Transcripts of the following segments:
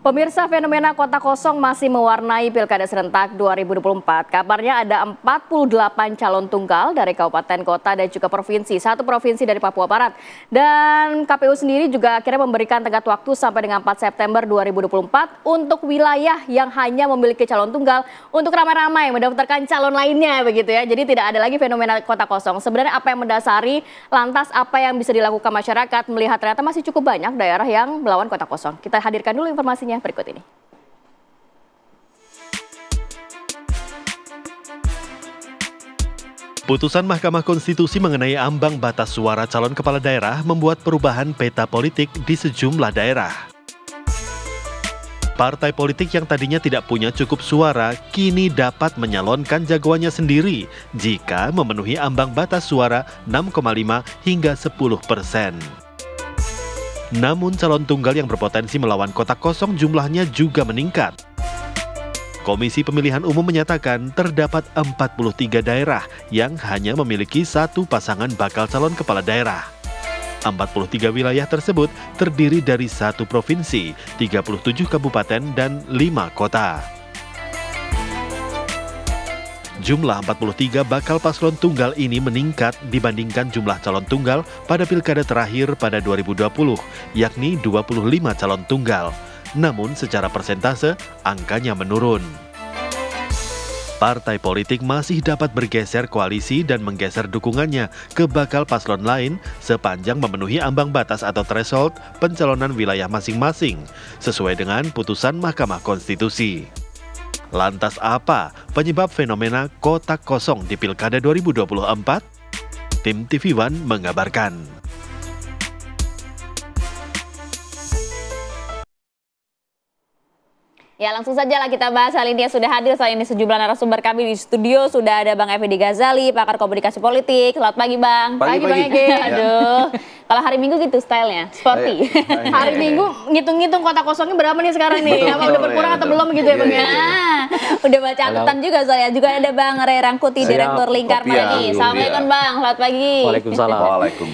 Pemirsa, fenomena kota kosong masih mewarnai Pilkada Serentak 2024. Kabarnya ada 48 calon tunggal dari kabupaten, kota, dan juga provinsi. Satu provinsi dari Papua Barat. Dan KPU sendiri juga akhirnya memberikan tenggat waktu sampai dengan 4 September 2024 untuk wilayah yang hanya memiliki calon tunggal untuk ramai-ramai mendaftarkan calon lainnya begitu ya. Jadi tidak ada lagi fenomena kota kosong. Sebenarnya apa yang mendasari, lantas apa yang bisa dilakukan masyarakat melihat ternyata masih cukup banyak daerah yang melawan kota kosong. Kita hadirkan dulu informasinya berikut ini. Putusan Mahkamah Konstitusi mengenai ambang batas suara calon kepala daerah membuat perubahan peta politik di sejumlah daerah. Partai politik yang tadinya tidak punya cukup suara kini dapat menyalonkan jagoannya sendiri jika memenuhi ambang batas suara 6,5 hingga 10%. Namun calon tunggal yang berpotensi melawan kotak kosong jumlahnya juga meningkat. Komisi Pemilihan Umum menyatakan terdapat 43 daerah yang hanya memiliki satu pasangan bakal calon kepala daerah. 43 wilayah tersebut terdiri dari satu provinsi, 37 kabupaten, dan 5 kota. Jumlah 43 bakal paslon tunggal ini meningkat dibandingkan jumlah calon tunggal pada pilkada terakhir pada 2020, yakni 25 calon tunggal. Namun secara persentase, angkanya menurun. Partai politik masih dapat bergeser koalisi dan menggeser dukungannya ke bakal paslon lain sepanjang memenuhi ambang batas atau threshold pencalonan wilayah masing-masing, sesuai dengan putusan Mahkamah Konstitusi. Lantas apa penyebab fenomena kotak kosong di Pilkada 2024? Tim TV One mengabarkan. Ya, langsung saja lah kita bahas hal ini yang sudah hadir saat ini sejumlah narasumber kami di studio. Sudah ada Bang Effendi Ghazali, pakar komunikasi politik. Selamat pagi, Bang. Pagi. Bang Ege. Aduh, kalau hari Minggu gitu stylenya, sporty. Hari Minggu ngitung-ngitung kota kosongnya berapa nih sekarang nih? Apa udah berkurang atau belum gitu ya, Bang ya? Udah baca catatan juga soalnya. Juga ada Bang Ray Rangkuti, Direktur Lingkar Pagi. Assalamualaikum, Bang. Selamat pagi. Waalaikumsalam.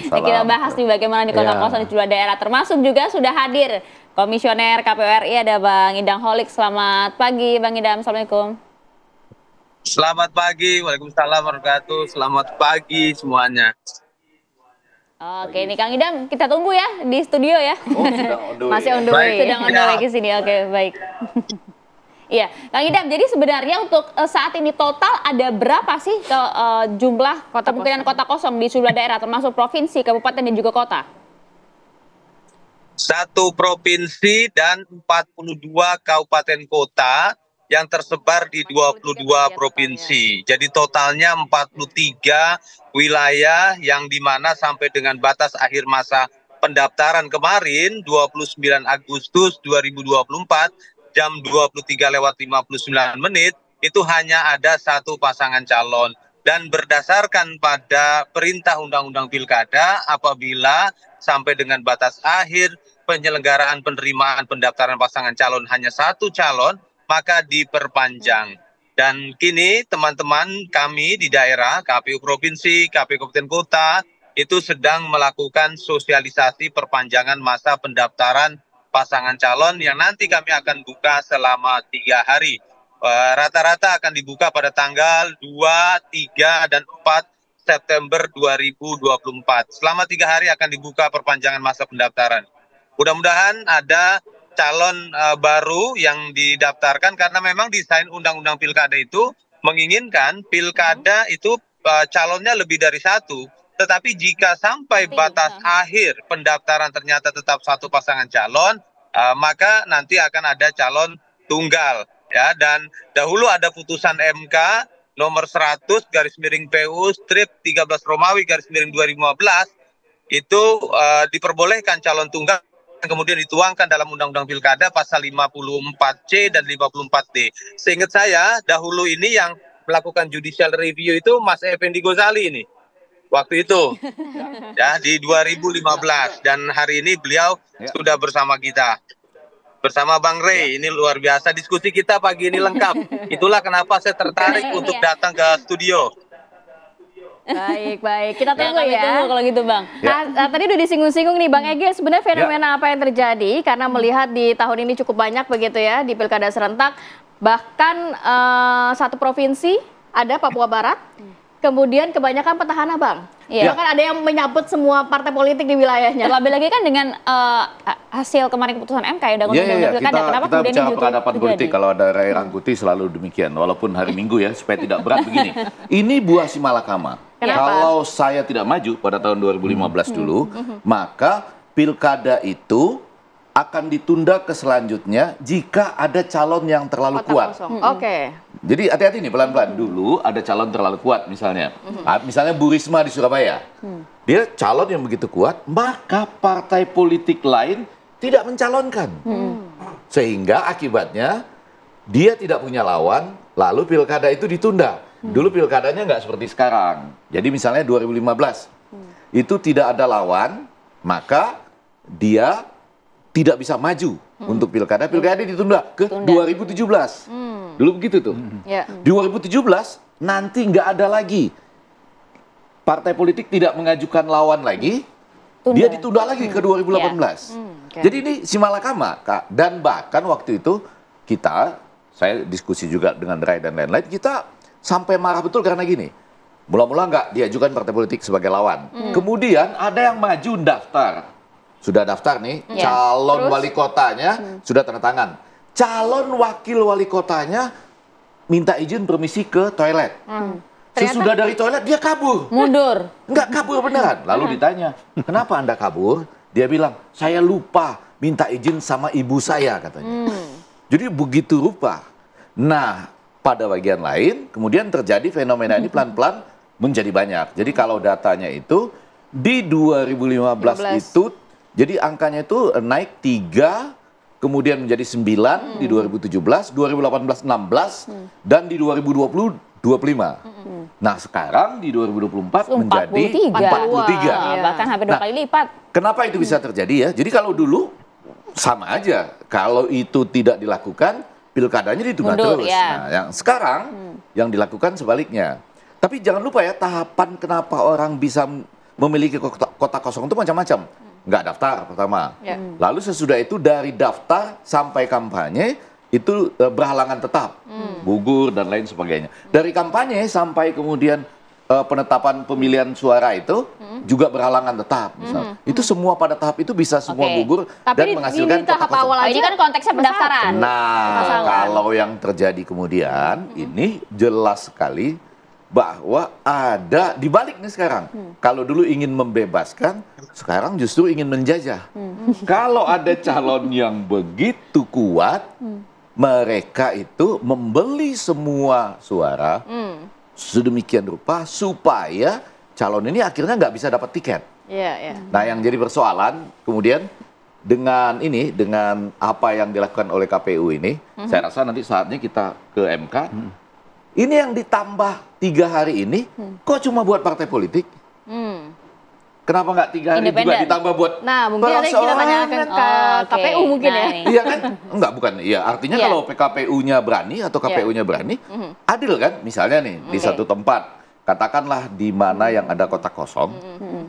Nah, kita bahas nih bagaimana di kota kosong di sejumlah daerah. Termasuk juga sudah hadir Komisioner KPU RI ada Bang Idam Holik. Selamat pagi, Bang Idam. Assalamualaikum. Selamat pagi, waalaikumsalam warahmatullahi wabarakatuh. Selamat pagi semuanya. Oke, ini Kang Idam kita tunggu ya di studio ya. Oh, sedang on the way. Masih on the way. Sedang on the way ke sini. Oke, baik. Iya, Kang Idam. Jadi sebenarnya untuk saat ini total ada berapa sih jumlah kemungkinan kota kosong di sejumlah daerah, termasuk provinsi, kabupaten dan juga kota? Satu provinsi dan 42 kabupaten kota yang tersebar di 22 provinsi. Jadi totalnya 43 wilayah yang dimana sampai dengan batas akhir masa pendaftaran kemarin 29 Agustus 2024 jam 23:59 itu hanya ada satu pasangan calon. Dan berdasarkan pada perintah Undang-Undang Pilkada, apabila sampai dengan batas akhir penyelenggaraan penerimaan pendaftaran pasangan calon hanya satu calon, maka diperpanjang. Dan kini teman-teman kami di daerah, KPU Provinsi, KPU Kabupaten Kota, itu sedang melakukan sosialisasi perpanjangan masa pendaftaran pasangan calon yang nanti kami akan buka selama 3 hari. Rata-rata akan dibuka pada tanggal 2, 3, dan 4 September 2024. Selama 3 hari akan dibuka perpanjangan masa pendaftaran. Mudah-mudahan ada calon baru yang didaftarkan karena memang desain Undang-Undang Pilkada itu menginginkan Pilkada itu calonnya lebih dari satu. Tetapi jika sampai batas akhir pendaftaran ternyata tetap satu pasangan calon, maka nanti akan ada calon tunggal. Ya, dan dahulu ada putusan MK nomor 100/PU strip 13 Romawi /2015 itu diperbolehkan calon tunggal kemudian dituangkan dalam Undang-Undang Pilkada pasal 54C dan 54D. Seingat saya dahulu ini yang melakukan judicial review itu Mas Effendi Ghazali ini. Waktu itu ya di 2015 dan hari ini beliau sudah bersama kita. Bersama Bang Ray, ini luar biasa diskusi kita pagi ini lengkap. Itulah kenapa saya tertarik untuk datang ke studio. Baik. Kita tunggu Kami ya. tunggu kalau gitu, Bang. Nah, tadi udah disinggung-singgung nih Bang Ege, sebenarnya fenomena apa yang terjadi? Karena melihat di tahun ini cukup banyak begitu ya di pilkada serentak, bahkan satu provinsi ada Papua Barat, kemudian kebanyakan petahana Bang. Iya. Bahkan ada yang menyabut semua partai politik di wilayahnya. Terlebih lagi kan dengan hasil kemarin keputusan MK ya, undang-undang pilkada. Kenapa kita kemudian bicara ini peradaban politik, kalau ada Ray Rangkuti selalu demikian, walaupun hari Minggu ya, supaya tidak berat begini. Ini buah si malakama. Kenapa? Kalau saya tidak maju pada tahun 2015 dulu, maka pilkada itu akan ditunda ke selanjutnya jika ada calon yang terlalu Kota kuat. kosong. Oke. Jadi hati-hati nih, pelan-pelan. Dulu ada calon terlalu kuat misalnya. Misalnya Bu Risma di Surabaya. Dia calon yang begitu kuat, maka partai politik lain tidak mencalonkan. Sehingga akibatnya dia tidak punya lawan, lalu pilkada itu ditunda. Dulu pilkadanya nggak seperti sekarang. Jadi misalnya 2015, itu tidak ada lawan, maka dia tidak bisa maju untuk pilkada ditunda ke 2017. Dulu begitu tuh. Ya. 2017 nanti nggak ada lagi. Partai politik tidak mengajukan lawan lagi, dia ditunda lagi ke 2018. Oke. Jadi ini si malakama, Kak. Dan bahkan waktu itu saya diskusi juga dengan Ray dan lain-lain, kita sampai marah betul karena gini. Mula-mula nggak diajukan partai politik sebagai lawan. Kemudian ada yang maju daftar. Sudah daftar nih, calon Terus? wali kotanya sudah tanda tangan. Calon wakil wali kotanya minta izin permisi ke toilet. Sesudah dari toilet dia kabur. mundur. Enggak, kabur beneran. Lalu ditanya, kenapa Anda kabur? Dia bilang, saya lupa minta izin sama ibu saya katanya. Jadi begitu rupa. Nah, pada bagian lain, kemudian terjadi fenomena ini pelan-pelan menjadi banyak. Jadi kalau datanya itu, di 2015 itu, jadi angkanya itu naik 3, kemudian menjadi 9 di 2017, 2018 16, dan di 2020 25. Nah sekarang di 2024 menjadi 43. Bahkan hampir 2 kali lipat. Kenapa itu bisa terjadi ya? Jadi kalau dulu sama aja. Kalau itu tidak dilakukan, pilkadanya ditunda Mundur, terus. ya. Nah, yang sekarang yang dilakukan sebaliknya. Tapi jangan lupa ya, tahapan kenapa orang bisa memiliki kota kosong itu macam-macam. Nggak daftar pertama. Ya. Lalu sesudah itu dari daftar sampai kampanye itu berhalangan tetap, gugur dan lain sebagainya. Dari kampanye sampai kemudian penetapan pemilihan suara itu juga berhalangan tetap. Itu semua pada tahap itu bisa semua gugur dan menghasilkan di tahap kota kosong. awal aja Ini kan konteksnya pendaftaran. Nah, kalau yang terjadi kemudian ini jelas sekali bahwa ada dibalik nih sekarang. Kalau dulu ingin membebaskan, sekarang justru ingin menjajah. Kalau ada calon yang begitu kuat, mereka itu membeli semua suara sedemikian rupa supaya calon ini akhirnya nggak bisa dapat tiket. Iya. Nah, yang jadi persoalan kemudian dengan apa yang dilakukan oleh KPU ini, saya rasa nanti saatnya kita ke MK. Ini yang ditambah 3 hari ini, kok cuma buat partai politik? Kenapa nggak 3 hari juga ditambah buat Nah, mungkin nanti kita tanyakan ke KPU mungkin ya. Iya kan? Enggak, bukan. Iya, artinya kalau PKPU-nya berani atau KPU-nya berani, adil kan? Misalnya nih, di satu tempat, katakanlah di mana yang ada kota kosong,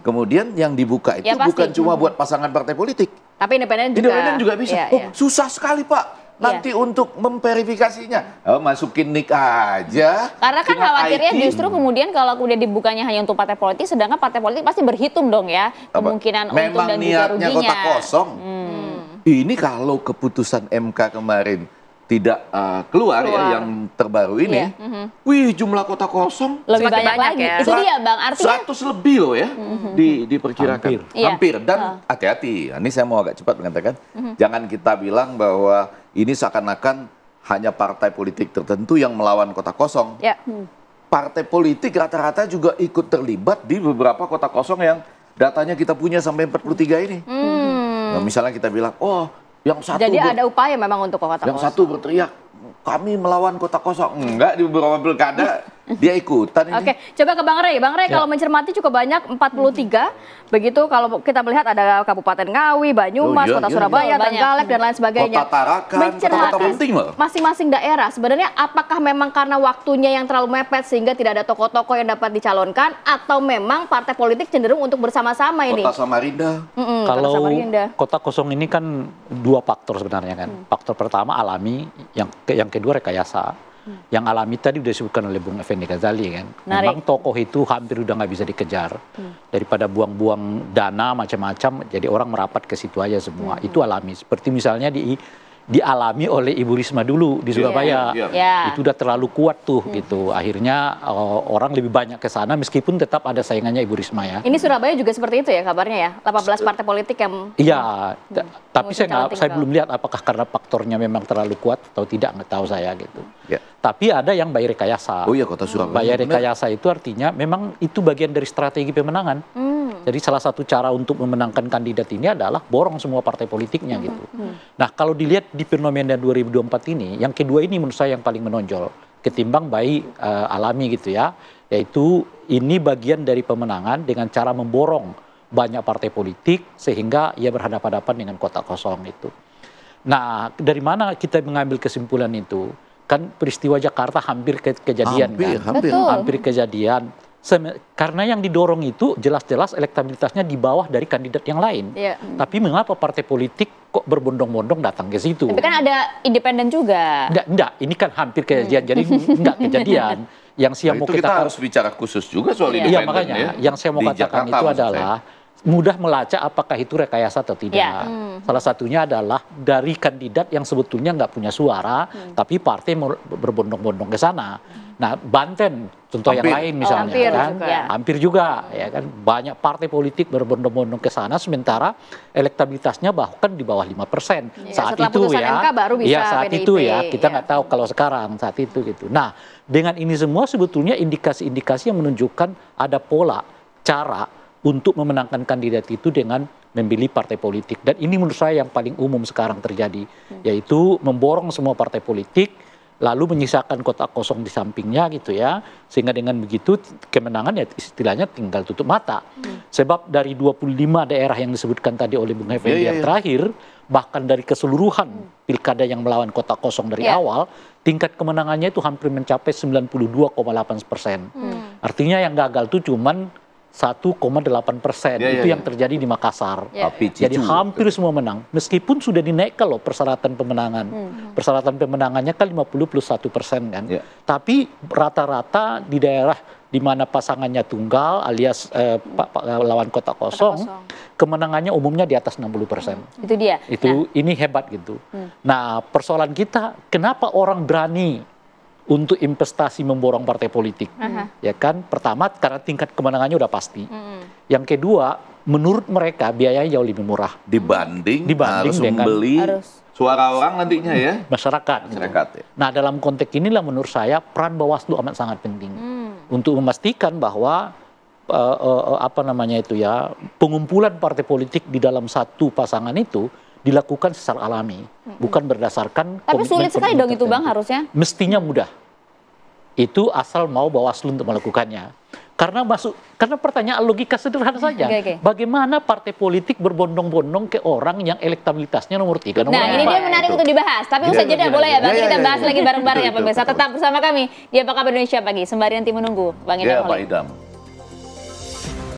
kemudian yang dibuka itu bukan cuma buat pasangan partai politik. Tapi independen juga. Independen juga bisa. Susah sekali, Pak. Nanti untuk memverifikasinya, masukin nik aja. Karena kan khawatirnya justru kemudian kalau kemudian dibukanya hanya untuk partai politik, sedangkan partai politik pasti berhitung dong ya kemungkinan untung dan juga ruginya. Memang niatnya kota kosong. Ini kalau keputusan MK kemarin tidak keluar ya yang terbaru ini, wih jumlah kota kosong lebih banyak lagi. Ya. Itu dia Bang, artinya 100 lebih loh ya diperkirakan. Hampir. Dan hati-hati, ini saya mau agak cepat mengatakan, jangan kita bilang bahwa ini seakan-akan hanya partai politik tertentu yang melawan kota kosong. Ya. Partai politik rata-rata juga ikut terlibat di beberapa kota kosong yang datanya kita punya sampai 43 ini. Nah, misalnya kita bilang, yang satu jadi ada upaya memang untuk kota kosong. Yang satu berteriak, kami melawan kota kosong. Enggak, di beberapa pilkada dia ikutan ini. Oke, coba ke Bang Rey. Bang Rey, kalau mencermati cukup banyak 43. Begitu kalau kita melihat ada Kabupaten Ngawi, Banyumas, Kota Surabaya, Trenggalek dan lain sebagainya. Kota Tarakan, mencermati kota penting loh. masing-masing daerah. Sebenarnya apakah memang karena waktunya yang terlalu mepet sehingga tidak ada tokoh-tokoh yang dapat dicalonkan, atau memang partai politik cenderung untuk bersama-sama ini? Kota Samarinda. Kalau Kota Samarinda. kota kosong ini kan dua faktor sebenarnya kan. Faktor pertama alami, yang kedua rekayasa. Yang alami tadi udah disebutkan oleh Bung Effendi Ghazali kan. Memang tokoh itu hampir udah nggak bisa dikejar. Daripada buang-buang dana macam-macam, jadi orang merapat ke situ aja semua. Itu alami. Seperti misalnya dialami oleh Ibu Risma dulu di Surabaya. Itu udah terlalu kuat tuh gitu. Akhirnya orang lebih banyak ke sana meskipun tetap ada saingannya Ibu Risma ya. Ini Surabaya juga seperti itu ya kabarnya ya? 18 partai politik yang... Iya, tapi saya belum lihat apakah karena faktornya memang terlalu kuat atau tidak, nggak tahu saya gitu. Tapi ada yang by rekayasa. Oh iya, Kota Surabaya. By rekayasa itu artinya memang itu bagian dari strategi pemenangan. Jadi salah satu cara untuk memenangkan kandidat ini adalah borong semua partai politiknya gitu. Nah kalau dilihat di fenomena 2024 ini, yang kedua ini menurut saya yang paling menonjol ketimbang by alami gitu ya. Yaitu ini bagian dari pemenangan dengan cara memborong banyak partai politik sehingga ia berhadapan-hadapan dengan kota kosong itu. Nah dari mana kita mengambil kesimpulan itu? Kan peristiwa Jakarta hampir kejadian hampir kejadian. Karena yang didorong itu jelas-jelas elektabilitasnya di bawah dari kandidat yang lain. Tapi mengapa partai politik kok berbondong-bondong datang ke situ? Tapi kan ada independen juga. Enggak, ini kan hampir kejadian, jadi enggak kejadian. Yang saya mau kita harus bicara khusus juga soal independen. Iya makanya, yang saya mau katakan itu adalah mudah melacak apakah itu rekayasa atau tidak. Salah satunya adalah dari kandidat yang sebetulnya nggak punya suara, tapi partai berbondong-bondong ke sana. Nah, Banten, contoh yang lain misalnya, hampir juga, ya kan, banyak partai politik berbondong-bondong ke sana, sementara elektabilitasnya bahkan di bawah 5%. Saat itu ya, saat itu ya, kita nggak tahu kalau sekarang saat itu gitu. Nah, dengan ini semua sebetulnya indikasi-indikasi yang menunjukkan ada pola, cara untuk memenangkan kandidat itu dengan memilih partai politik. Dan ini menurut saya yang paling umum sekarang terjadi, yaitu memborong semua partai politik, lalu menyisakan kotak kosong di sampingnya gitu ya, sehingga dengan begitu kemenangan ya istilahnya tinggal tutup mata. Sebab dari 25 daerah yang disebutkan tadi oleh Bung Effendi yang terakhir, bahkan dari keseluruhan pilkada yang melawan kotak kosong dari awal, tingkat kemenangannya itu hampir mencapai 92,8%. Artinya yang gagal itu cuman 1,8%. Itu yang terjadi di Makassar. Jadi hampir semua menang. Meskipun sudah dinaikkan loh persyaratan pemenangan. Persyaratan pemenangannya kan 50+1% kan. Tapi rata-rata di daerah di mana pasangannya tunggal alias lawan kotak kosong, kemenangannya umumnya di atas 60%. Itu dia. Ini hebat gitu. Nah, persoalan kita, kenapa orang berani untuk investasi memborong partai politik, ya kan? Pertama karena tingkat kemenangannya udah pasti. Yang kedua, menurut mereka biayanya jauh lebih murah dibanding harus dengan membeli suara orang nantinya ya, masyarakat. Ya. Nah dalam konteks inilah menurut saya peran Bawaslu amat sangat penting untuk memastikan bahwa pengumpulan partai politik di dalam satu pasangan itu dilakukan secara alami, bukan berdasarkan. Tapi sulit sekali dong itu Bang harusnya. Mestinya mudah. Itu asal mau Bawaslu untuk melakukannya. Karena pertanyaan logika sederhana saja. Bagaimana partai politik berbondong-bondong ke orang yang elektabilitasnya nomor 3, nomor 4. Nah, ini dia menarik untuk dibahas. Tapi usai jeda boleh ya Bang, kita bahas lagi bareng-bareng ya pemirsa. Tetap bersama kami di Apa Kabar Indonesia Pagi. Sembari nanti menunggu Bang Idam. Pak Idam.